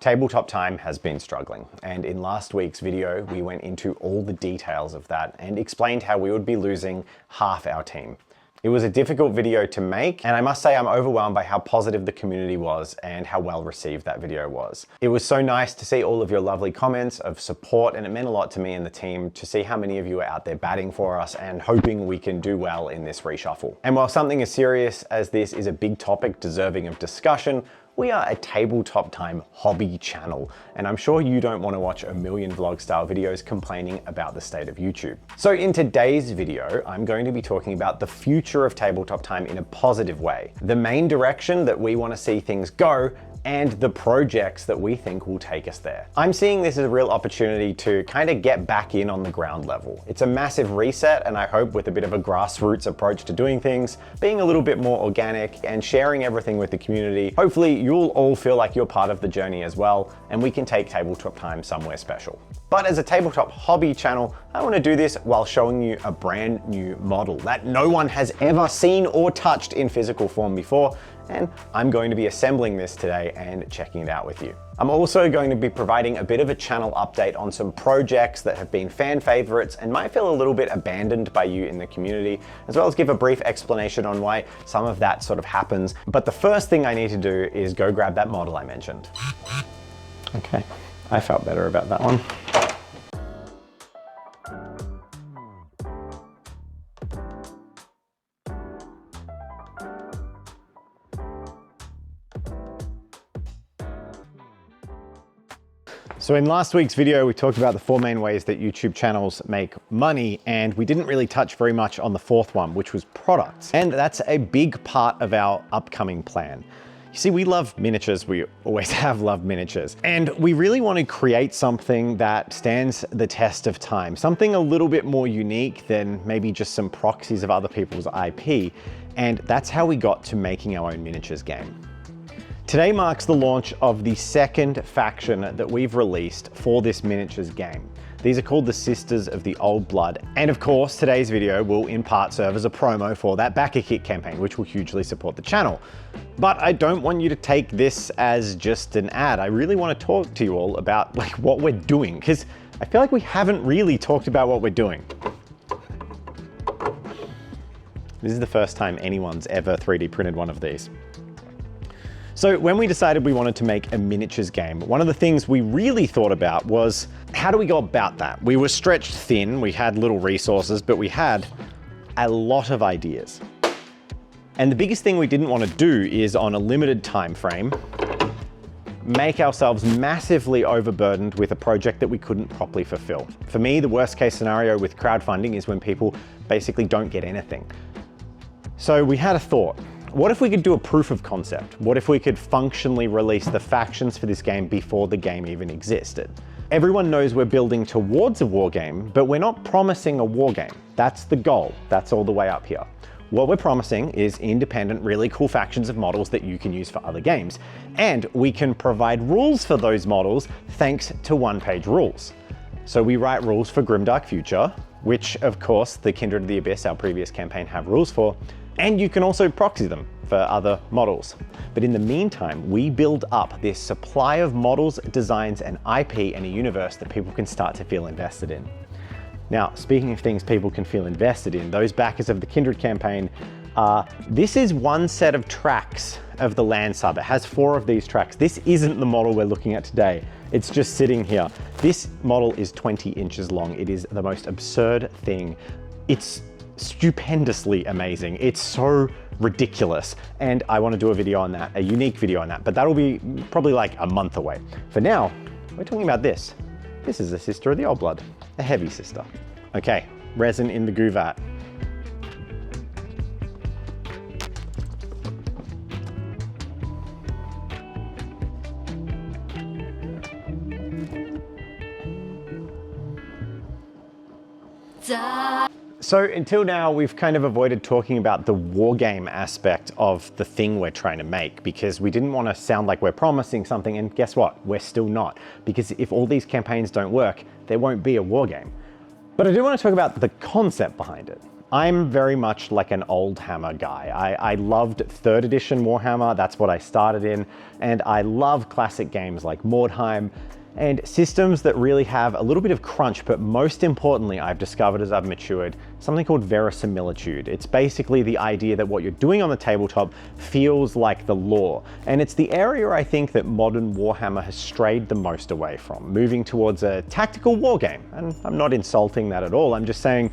Tabletop Time has been struggling, and in last week's video we went into all the details of that and explained how we would be losing half our team. It was a difficult video to make, and I must say I'm overwhelmed by how positive the community was and how well received that video was. It was so nice to see all of your lovely comments of support, and it meant a lot to me and the team to see how many of you are out there batting for us and hoping we can do well in this reshuffle. And while something as serious as this is a big topic deserving of discussion, we are a Tabletop Time hobby channel, and I'm sure you don't want to watch a million vlog style videos complaining about the state of YouTube. So in today's video, I'm going to be talking about the future of Tabletop Time in a positive way, the main direction that we want to see things go, and the projects that we think will take us there. I'm seeing this as a real opportunity to kind of get back in on the ground level. It's a massive reset, and I hope with a bit of a grassroots approach to doing things, being a little bit more organic and sharing everything with the community, hopefully you'll all feel like you're part of the journey as well, and we can take Tabletop Time somewhere special. But as a tabletop hobby channel, I want to do this while showing you a brand new model that no one has ever seen or touched in physical form before, and I'm going to be assembling this today and checking it out with you. I'm also going to be providing a bit of a channel update on some projects that have been fan favorites and might feel a little bit abandoned by you in the community, as well as give a brief explanation on why some of that sort of happens. But the first thing I need to do is go grab that model I mentioned. Okay, I felt better about that one. So in last week's video, we talked about the 4 main ways that YouTube channels make money, and we didn't really touch very much on the 4th one, which was products. And that's a big part of our upcoming plan. You see, we love miniatures. We always have loved miniatures. And we really want to create something that stands the test of time, something a little bit more unique than maybe just some proxies of other people's IP. And that's how we got to making our own miniatures game. Today marks the launch of the 2nd faction that we've released for this miniatures game. These are called the Sisters of the Old Blood. And of course, today's video will in part serve as a promo for that backer kit campaign, which will hugely support the channel. But I don't want you to take this as just an ad. I really want to talk to you all about what we're doing, because I feel like we haven't really talked about what we're doing. This is the first time anyone's ever 3D printed one of these. So when we decided we wanted to make a miniatures game, one of the things we really thought about was, how do we go about that? We were stretched thin, we had little resources, but we had a lot of ideas. And the biggest thing we didn't want to do is, on a limited time frame, make ourselves massively overburdened with a project that we couldn't properly fulfill. For me, the worst case scenario with crowdfunding is when people basically don't get anything. So we had a thought. What if we could do a proof of concept? What if we could functionally release the factions for this game before the game even existed? Everyone knows we're building towards a war game, but we're not promising a war game. That's the goal. That's all the way up here. What we're promising is independent, really cool factions of models that you can use for other games. And we can provide rules for those models thanks to one-page rules. So we write rules for Grimdark Future, which of course the Kindred of the Abyss, our previous campaign, have rules for. And you can also proxy them for other models. But in the meantime, we build up this supply of models, designs, and IP and a universe that people can start to feel invested in. Now, speaking of things people can feel invested in, those backers of the Kindred campaign, this is one set of tracks of the land sub. It has 4 of these tracks. This isn't the model we're looking at today. It's just sitting here. This model is 20 inches long. It is the most absurd thing. It's stupendously amazing. It's so ridiculous. And I want to do a video on that, a unique video on that, but that'll be probably like a month away. For now, we're talking about this. This is a Sister of the Old Blood, a heavy sister. Okay, resin in the goo vat. So until now, we've kind of avoided talking about the wargame aspect of the thing we're trying to make, because we didn't want to sound like we're promising something, and guess what? We're still not. Because if all these campaigns don't work, there won't be a wargame. But I do want to talk about the concept behind it. I'm very much like an old Hammer guy. I loved 3rd edition Warhammer, that's what I started in, and I love classic games like Mordheim, and systems that really have a little bit of crunch, but most importantly, I've discovered as I've matured, something called verisimilitude. It's basically the idea that what you're doing on the tabletop feels like the lore. And it's the area I think that modern Warhammer has strayed the most away from, moving towards a tactical war game. And I'm not insulting that at all. I'm just saying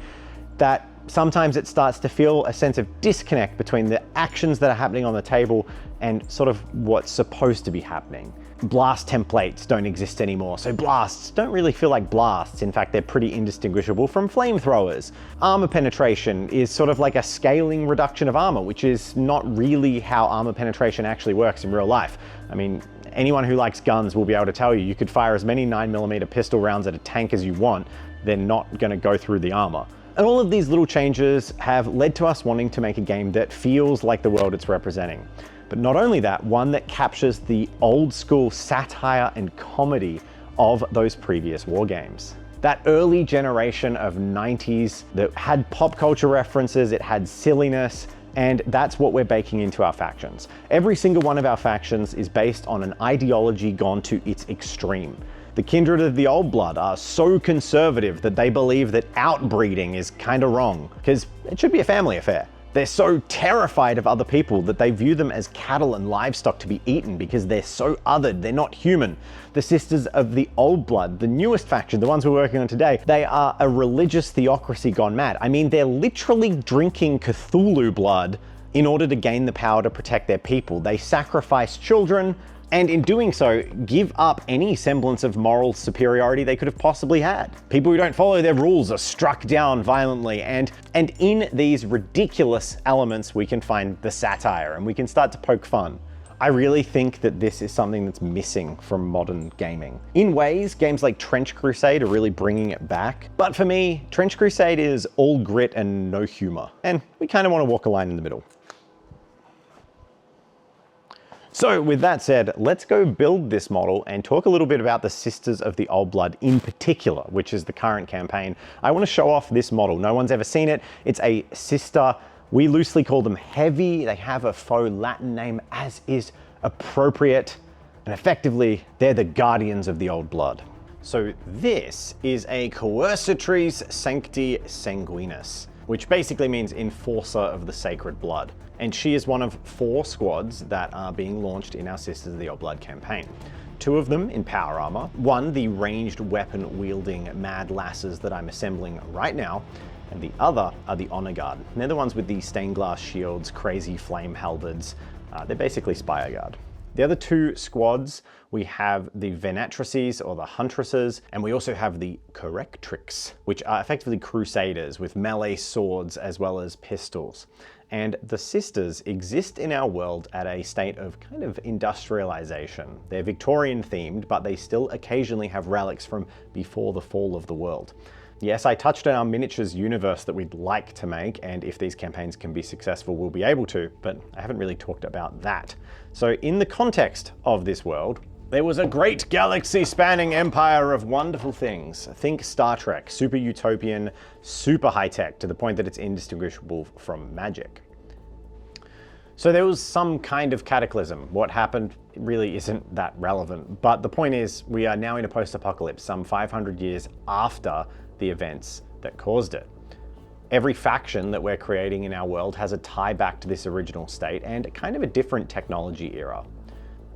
that sometimes it starts to feel a sense of disconnect between the actions that are happening on the table and sort of what's supposed to be happening. Blast templates don't exist anymore, so blasts don't really feel like blasts. In fact, they're pretty indistinguishable from flamethrowers. Armor penetration is sort of like a scaling reduction of armor, which is not really how armor penetration actually works in real life. I mean, anyone who likes guns will be able to tell you could fire as many 9mm pistol rounds at a tank as you want, they're not going to go through the armor. And all of these little changes have led to us wanting to make a game that feels like the world it's representing. But not only that, one that captures the old school satire and comedy of those previous war games. That early generation of 90s that had pop culture references, it had silliness, and that's what we're baking into our factions. Every single one of our factions is based on an ideology gone to its extreme. The kindred of the old blood are so conservative that they believe that outbreeding is kinda wrong, because it should be a family affair. They're so terrified of other people that they view them as cattle and livestock to be eaten because they're so othered, they're not human. The Sisters of the Old Blood, the newest faction, the ones we're working on today, they are a religious theocracy gone mad. I mean, they're literally drinking Cthulhu blood in order to gain the power to protect their people. They sacrifice children, and in doing so, give up any semblance of moral superiority they could have possibly had. People who don't follow their rules are struck down violently, and in these ridiculous elements, we can find the satire and we can start to poke fun. I really think that this is something that's missing from modern gaming. In ways, games like Trench Crusade are really bringing it back. But for me, Trench Crusade is all grit and no humor. And we kind of want to walk a line in the middle. So with that said, let's go build this model and talk a little bit about the Sisters of the Old Blood in particular, which is the current campaign. I want to show off this model. No one's ever seen it. It's a sister. We loosely call them heavy. They have a faux Latin name, as is appropriate. And effectively, they're the guardians of the Old Blood. So this is a Coercitris Sancti Sanguinis, which basically means enforcer of the sacred blood. And she is one of 4 squads that are being launched in our Sisters of the Old Blood campaign. 2 of them in power armor, 1 the ranged weapon wielding mad lasses that I'm assembling right now, and the other are the honor guard. And they're the ones with the stained glass shields, crazy flame halberds. They're basically Spire Guard. The other 2 squads, we have the Venatrices or the Huntresses, and we also have the Correctrix, which are effectively crusaders with melee swords as well as pistols. And the Sisters exist in our world at a state of kind of industrialization. They're Victorian themed, but they still occasionally have relics from before the fall of the world. Yes, I touched on our miniatures universe that we'd like to make, and if these campaigns can be successful, we'll be able to, but I haven't really talked about that. So in the context of this world, there was a great galaxy-spanning empire of wonderful things. Think Star Trek, super utopian, super high-tech, to the point that it's indistinguishable from magic. So there was some kind of cataclysm. What happened really isn't that relevant, but the point is we are now in a post-apocalypse, some 500 years after the events that caused it. Every faction that we're creating in our world has a tie back to this original state and kind of a different technology era.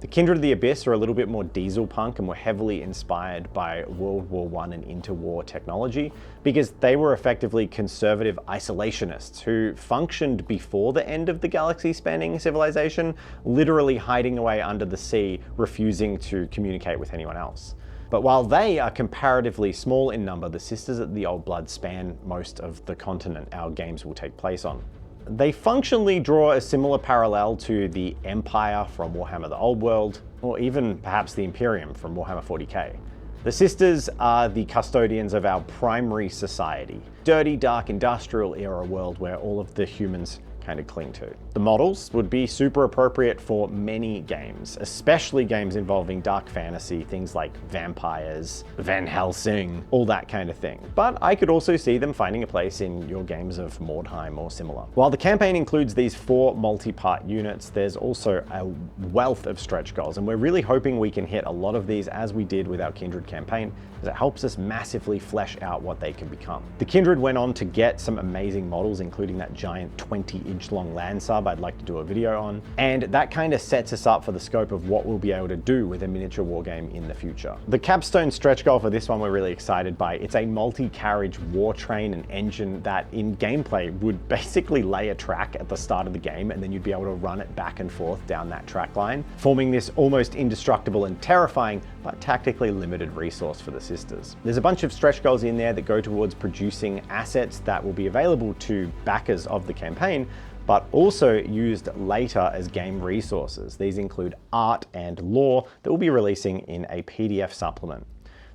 The Kindred of the Abyss are a little bit more diesel punk and were heavily inspired by World War I and interwar technology because they were effectively conservative isolationists who functioned before the end of the galaxy-spanning civilization, literally hiding away under the sea, refusing to communicate with anyone else. But while they are comparatively small in number, the Sisters of the Old Blood span most of the continent our games will take place on. They functionally draw a similar parallel to the Empire from Warhammer the Old World, or even perhaps the Imperium from Warhammer 40k. The Sisters are the custodians of our primary society, dirty, dark, industrial era world where all of the humans kind of cling to. The models would be super appropriate for many games, especially games involving dark fantasy, things like vampires, Van Helsing, all that kind of thing. But I could also see them finding a place in your games of Mordheim or similar. While the campaign includes these 4 multi-part units, there's also a wealth of stretch goals, and we're really hoping we can hit a lot of these as we did with our Kindred campaign, because it helps us massively flesh out what they can become. The Kindred went on to get some amazing models, including that giant 20-inch long land sub I'd like to do a video on, and that kind of sets us up for the scope of what we'll be able to do with a miniature wargame in the future. The capstone stretch goal for this one we're really excited by. It's a multi-carriage war train and engine that in gameplay would basically lay a track at the start of the game, and then you'd be able to run it back and forth down that track line, forming this almost indestructible and terrifying but tactically limited resource for the sisters. There's a bunch of stretch goals in there that go towards producing assets that will be available to backers of the campaign, but also used later as game resources. These include art and lore that we'll be releasing in a PDF supplement.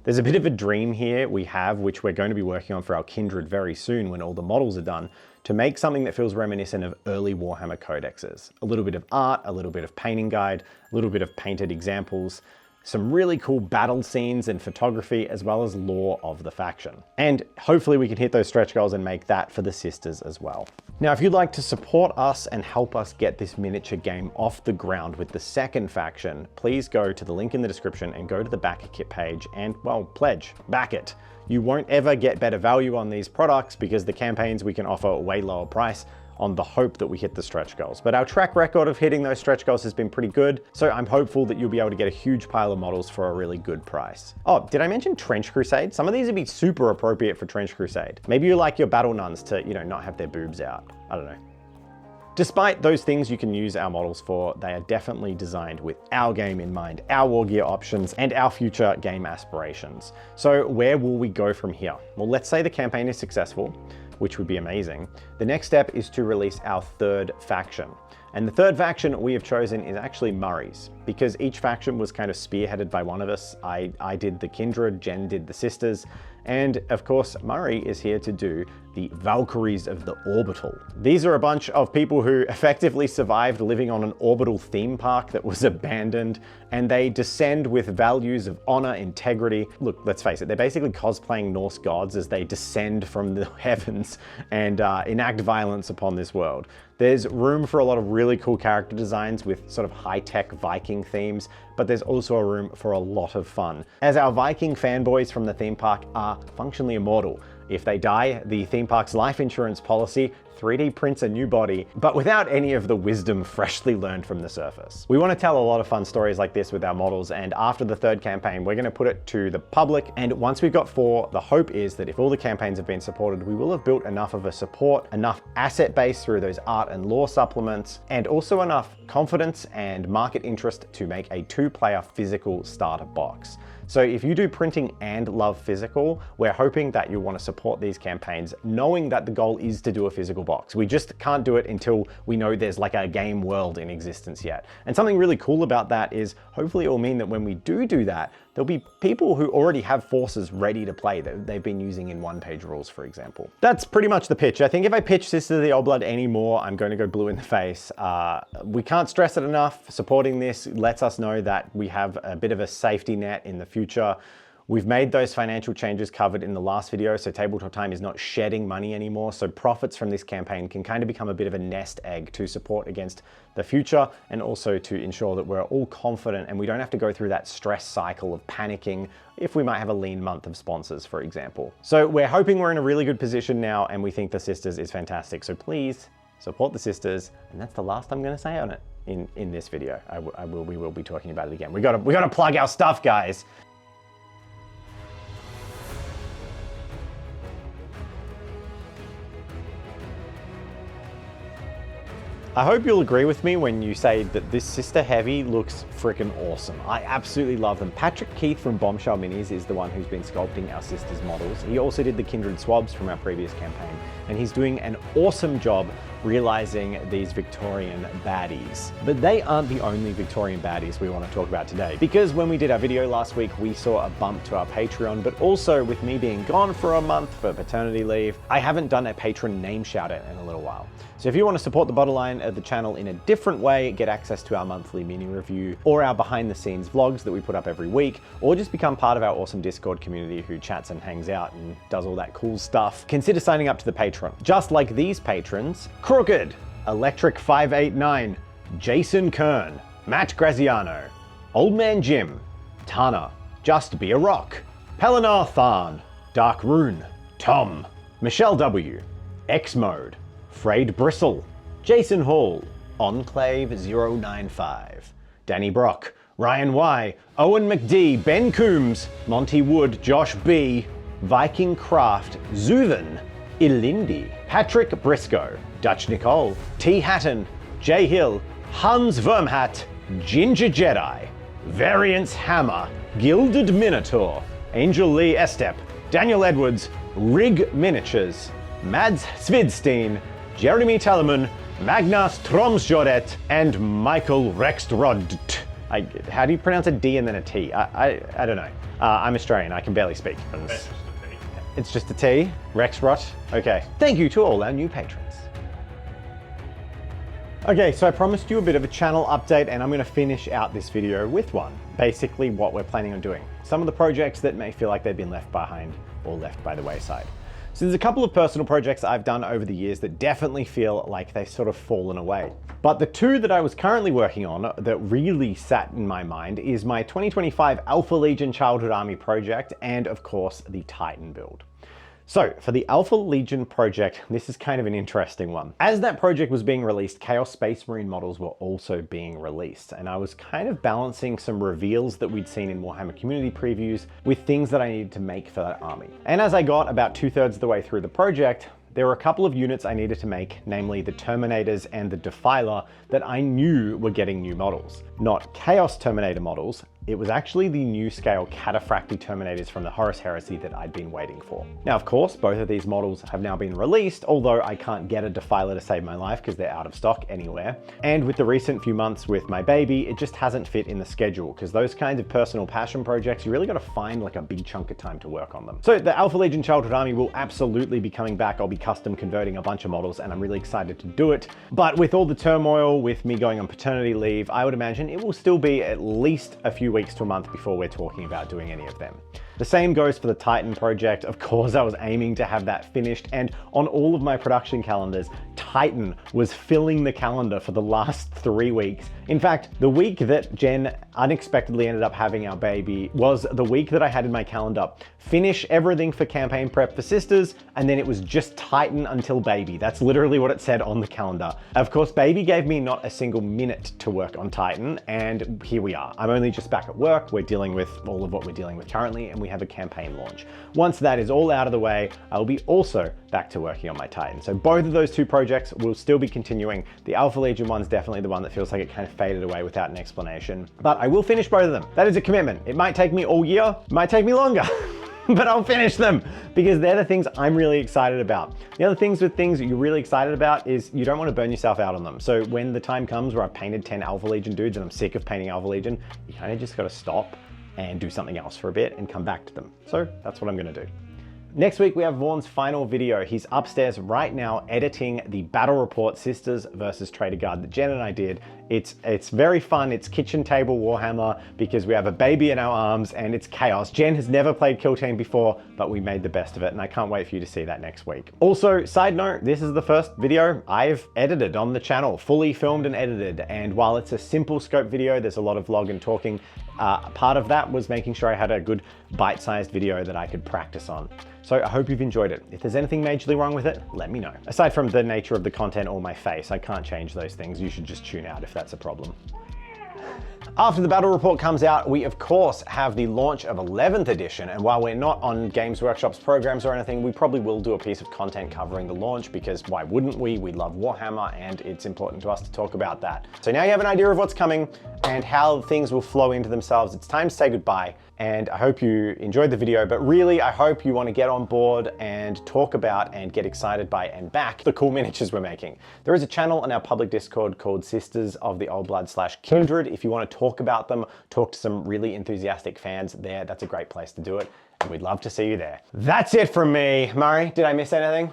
There's a bit of a dream here we have, which we're going to be working on for our Kindred very soon when all the models are done, to make something that feels reminiscent of early Warhammer codexes. A little bit of art, a little bit of painting guide, a little bit of painted examples, some really cool battle scenes and photography, as well as lore of the faction. And hopefully we can hit those stretch goals and make that for the sisters as well. Now, if you'd like to support us and help us get this miniature game off the ground with the second faction, please go to the link in the description and go to the Back a Kit page and, well, pledge, back it. You won't ever get better value on these products because the campaigns we can offer a way lower price on the hope that we hit the stretch goals. But our track record of hitting those stretch goals has been pretty good, so I'm hopeful that you'll be able to get a huge pile of models for a really good price. Oh, did I mention Trench Crusade? Some of these would be super appropriate for Trench Crusade. Maybe you like your battle nuns to, not have their boobs out. I don't know. Despite those things you can use our models for, they are definitely designed with our game in mind, our war gear options, and our future game aspirations. So where will we go from here? Well, let's say the campaign is successful, which would be amazing. The next step is to release our third faction. And the third faction we have chosen is actually Murray's, because each faction was kind of spearheaded by one of us. I did the Kindred, Jen did the Sisters, and of course, Murray is here to do the Valkyries of the Orbital. These are a bunch of people who effectively survived living on an orbital theme park that was abandoned, and they descend with values of honor, integrity. Look, let's face it, they're basically cosplaying Norse gods as they descend from the heavens and enact violence upon this world. There's room for a lot of really cool character designs with sort of high-tech Viking themes, but there's also a room for a lot of fun, as our Viking fanboys from the theme park are functionally immortal. If they die, the theme park's life insurance policy 3D prints a new body, but without any of the wisdom freshly learned from the surface. We want to tell a lot of fun stories like this with our models, and after the third campaign, we're going to put it to the public. And once we've got 4, the hope is that if all the campaigns have been supported, we will have built enough of a support, enough asset base through those art and lore supplements, and also enough confidence and market interest to make a 2-player physical starter box. So if you do printing and love physical, we're hoping that you'll want to support these campaigns, knowing that the goal is to do a physical box. We just can't do it until we know there's like a game world in existence yet. And something really cool about that is hopefully it will mean that when we do that, there'll be people who already have forces ready to play that they've been using in one-page rules, for example. That's pretty much the pitch. I think if I pitch Sisters of the Old Blood anymore, I'm going to go blue in the face. We can't stress it enough. Supporting this lets us know that we have a bit of a safety net in the future. We've made those financial changes covered in the last video, so Tabletop Time is not shedding money anymore, so profits from this campaign can kind of become a bit of a nest egg to support against the future, and also to ensure that we're all confident and we don't have to go through that stress cycle of panicking if we might have a lean month of sponsors, for example. So we're hoping we're in a really good position now, and we think the Sisters is fantastic, so please support the Sisters, and that's the last I'm going to say on it in this video. We will be talking about it again. We gotta plug our stuff, guys. I hope you'll agree with me when you say that this Sister Heavy looks freaking awesome. I absolutely love them. Patrick Keith from Bombshell Minis is the one who's been sculpting our Sisters models. He also did the Kindred swabs from our previous campaign, and he's doing an awesome job realizing these Victorian baddies. But they aren't the only Victorian baddies we want to talk about today, because when we did our video last week, we saw a bump to our Patreon, but also with me being gone for a month for paternity leave, I haven't done a patron name shout out in a little while. So if you want to support the bottom line of the channel in a different way, get access to our monthly mini review or our behind the scenes vlogs that we put up every week, or just become part of our awesome Discord community who chats and hangs out and does all that cool stuff, consider signing up to the Patreon. Just like these patrons: Crooked, Electric 589, Jason Kern, Matt Graziano, Old Man Jim, Tana, Just Be a Rock, Pelinar Tharn, Dark Rune, Tom, Michelle W, X Mode, Frayed Bristle, Jason Hall, Enclave 095, Danny Brock, Ryan Y, Owen McD, Ben Coombs, Monty Wood, Josh B, Viking Craft, Zuven, Ilindi, Patrick Briscoe, Dutch Nicole, T Hatton, Jay Hill, Hans Vermhat, Ginger Jedi, Variance Hammer, Gilded Minotaur, Angel Lee Estep, Daniel Edwards, Rig Miniatures, Mads Svidstein, Jeremy Tellerman, Magnus Tromsjordet, and Michael Rextrod. How do you pronounce a D and then a T? I don't know. I'm Australian, I can barely speak. It's just a T? Rexrot? Okay. Thank you to all our new patrons. Okay, so I promised you a bit of a channel update, and I'm going to finish out this video with one. Basically what we're planning on doing. Some of the projects that may feel like they've been left behind or left by the wayside. So there's a couple of personal projects I've done over the years that definitely feel like they've sort of fallen away. But the two that I was currently working on that really sat in my mind is my 2025 Alpha Legion Childhood Army project and, of course, the Titan build. So for the Alpha Legion project, this is kind of an interesting one. As that project was being released, Chaos Space Marine models were also being released, and I was kind of balancing some reveals that we'd seen in Warhammer community previews with things that I needed to make for that army. And as I got about 2/3 of the way through the project, there were a couple of units I needed to make, namely the Terminators and the Defiler, that I knew were getting new models. Not Chaos Terminator models, it was actually the new scale Cataphractii Terminators from the Horus Heresy that I'd been waiting for. Now, of course, both of these models have now been released, although I can't get a Defiler to save my life because they're out of stock anywhere. And with the recent few months with my baby, it just hasn't fit in the schedule, because those kinds of personal passion projects, you really got to find like a big chunk of time to work on them. So the Alpha Legion Childhood Army will absolutely be coming back. I'll be custom converting a bunch of models, and I'm really excited to do it. But with all the turmoil, with me going on paternity leave, I would imagine it will still be at least a few weeks to a month before we're talking about doing any of them. The same goes for the Titan project. Of course, I was aiming to have that finished, and on all of my production calendars, Titan was filling the calendar for the last 3 weeks. In fact, the week that Jen unexpectedly ended up having our baby was the week that I had in my calendar. Finish everything for campaign prep for Sisters, and then it was just Titan until baby. That's literally what it said on the calendar. Of course, baby gave me not a single minute to work on Titan, and here we are. I'm only just back at work. We're dealing with all of what we're dealing with currently, and we have a campaign launch. Once that is all out of the way, I'll be also back to working on my Titan. So both of those two projects will still be continuing. The Alpha Legion one's definitely the one that feels like it kind of faded away without an explanation, but I will finish both of them. That is a commitment. It might take me all year, it might take me longer, but I'll finish them because they're the things I'm really excited about. The other things with things you're really excited about is you don't want to burn yourself out on them. So when the time comes where I've painted 10 Alpha Legion dudes and I'm sick of painting Alpha Legion, you kind of just got to stop and do something else for a bit and come back to them. So that's what I'm going to do. Next week, we have Vaughn's final video. He's upstairs right now editing the battle report Sisters versus Traitor Guard that Jen and I did. It's very fun. It's kitchen table Warhammer because we have a baby in our arms and it's chaos. Jen has never played Kill Team before, but we made the best of it, and I can't wait for you to see that next week. Also, side note, this is the first video I've edited on the channel, fully filmed and edited. And while it's a simple scope video, there's a lot of vlog and talking. Part of that was making sure I had a good bite-sized video that I could practice on. So I hope you've enjoyed it. If there's anything majorly wrong with it, let me know. Aside from the nature of the content or my face, I can't change those things. You should just tune out if that's a problem. After the battle report comes out, we of course have the launch of 11th edition, and while we're not on Games Workshop's programs or anything, we probably will do a piece of content covering the launch, because why wouldn't we? We love Warhammer and it's important to us to talk about that. So now you have an idea of what's coming. and how things will flow into themselves. It's time to say goodbye, and I hope you enjoyed the video, but really I hope you want to get on board and talk about and get excited by and back the cool miniatures we're making. There is a channel in our public Discord called Sisters of the Old Blood / Kindred. If you want to talk about them, talk to some really enthusiastic fans there, that's a great place to do it, and we'd love to see you there. That's it from me. Murray, did I miss anything?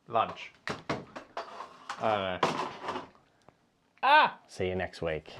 Lunch. I don't know. See you next week.